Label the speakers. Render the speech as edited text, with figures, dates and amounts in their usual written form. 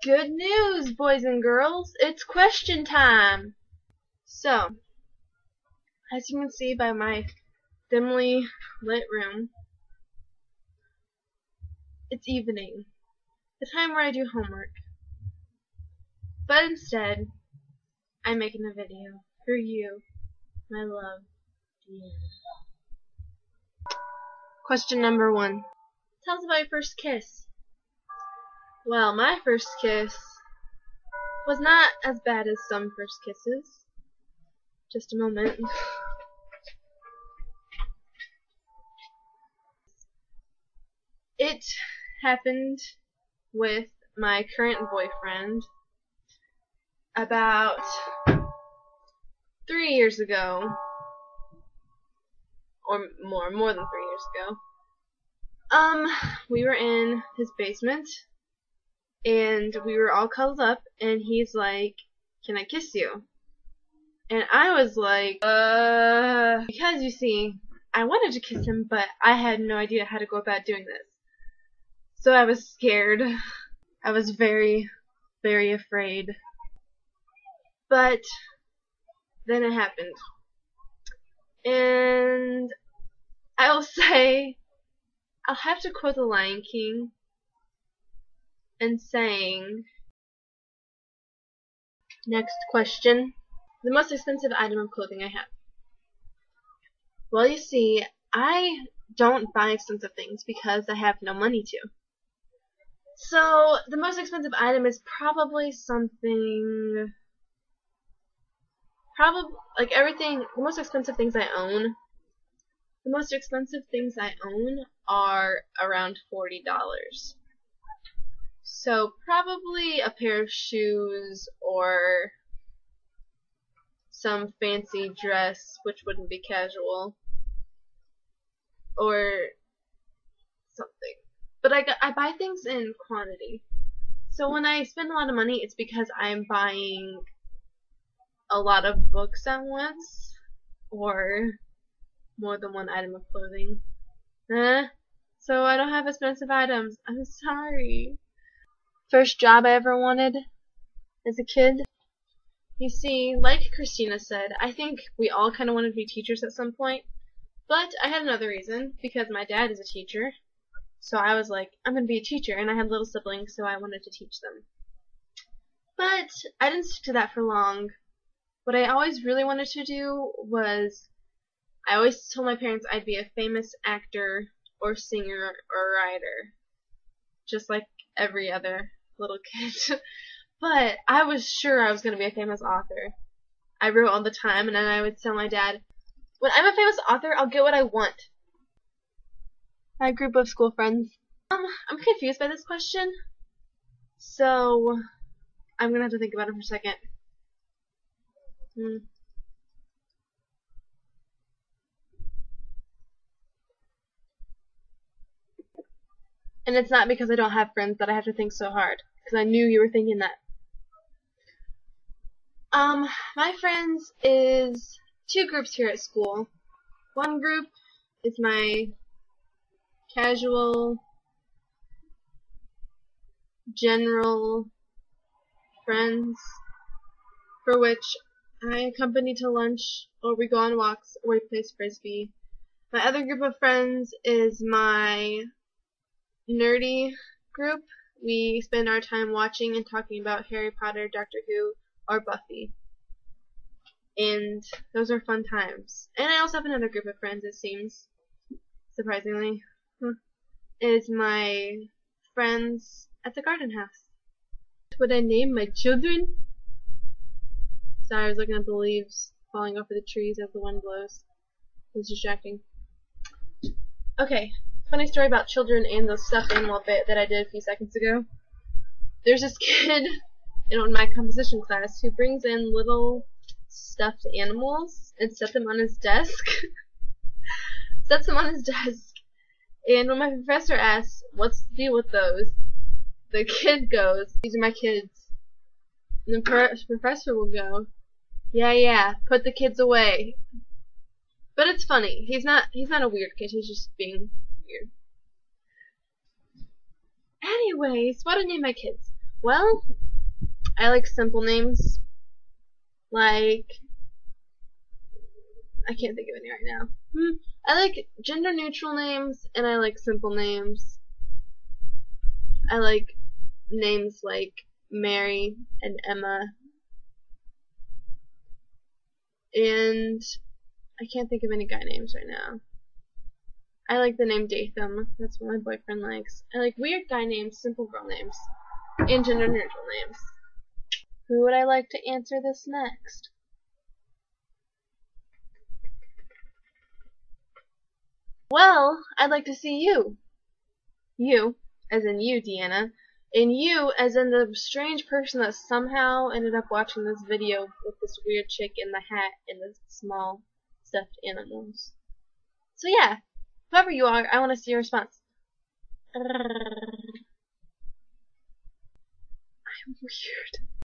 Speaker 1: Good news, boys and girls. It's question time. So, as you can see by my dimly lit room, it's evening, the time where I do homework. But instead, I'm making a video for you, my love. Yeah. Question number 1. Tell us about your first kiss. Well, my first kiss was not as bad as some first kisses. Just a moment. It happened with my current boyfriend about 3 years ago. Or more than 3 years ago. We were in his basement, and we were all cuddled up, and he's like, "Can I kiss you?" And I was like, because you see, I wanted to kiss him, but I had no idea how to go about doing this. So I was scared. I was very, very afraid. But then it happened. And I will say, I'll have to quote The Lion King and saying, next question, the most expensive item of clothing I have. Well, you see, I don't buy expensive things because I have no money to. So, the most expensive item is probably something, like everything, the most expensive things I own. The most expensive things I own are around $40. So probably a pair of shoes or some fancy dress, which wouldn't be casual, or something. But I buy things in quantity. So when I spend a lot of money, it's because I'm buying a lot of books at once, or more than one item of clothing. So I don't have expensive items. I'm sorry. First job I ever wanted as a kid. You see, like Christina said, I think we all kind of wanted to be teachers at some point. But I had another reason, because my dad is a teacher. So I was like, I'm going to be a teacher, and I had little siblings, so I wanted to teach them. But I didn't stick to that for long. What I always really wanted to do was, I always told my parents I'd be a famous actor or singer or writer, just like every other little kid. But I was sure I was going to be a famous author. I wrote all the time, and then I would tell my dad, when I'm a famous author, I'll get what I want. My group of school friends. I'm confused by this question, so I'm going to have to think about it for a second. And it's not because I don't have friends that I have to think so hard, because I knew you were thinking that. My friends is 2 groups here at school. One group is my casual, general friends, for which I accompany to lunch, or we go on walks, or we play frisbee. My other group of friends is my nerdy group. We spend our time watching and talking about Harry Potter, Doctor Who, or Buffy. And those are fun times. And I also have another group of friends, it seems, surprisingly. Is my friends at the garden house. Would I name my children? Sorry, I was looking at the leaves falling off of the trees as the wind blows. It's distracting. Okay, funny story about children and the stuffed animal bit that I did a few seconds ago. There's this kid in my composition class who brings in little stuffed animals and sets them on his desk. And when my professor asks, "What's the deal with those?" the kid goes, "These are my kids." And the professor will go, Yeah, put the kids away." But it's funny. He's not a weird kid, he's just being weird. Anyways, what do I name my kids? Well, I like simple names. Like, I can't think of any right now. I like gender neutral names and I like simple names. I like names like Mary and Emma. And I can't think of any guy names right now. I like the name Datham. That's what my boyfriend likes. I like weird guy names, simple girl names, and gender neutral names. Who would I like to answer this next? Well, I'd like to see you. You, as in you, Deanna. And you, as in the strange person that somehow ended up watching this video with this weird chick in the hat and the small stuffed animals. So yeah, whoever you are, I want to see your response. I'm weird.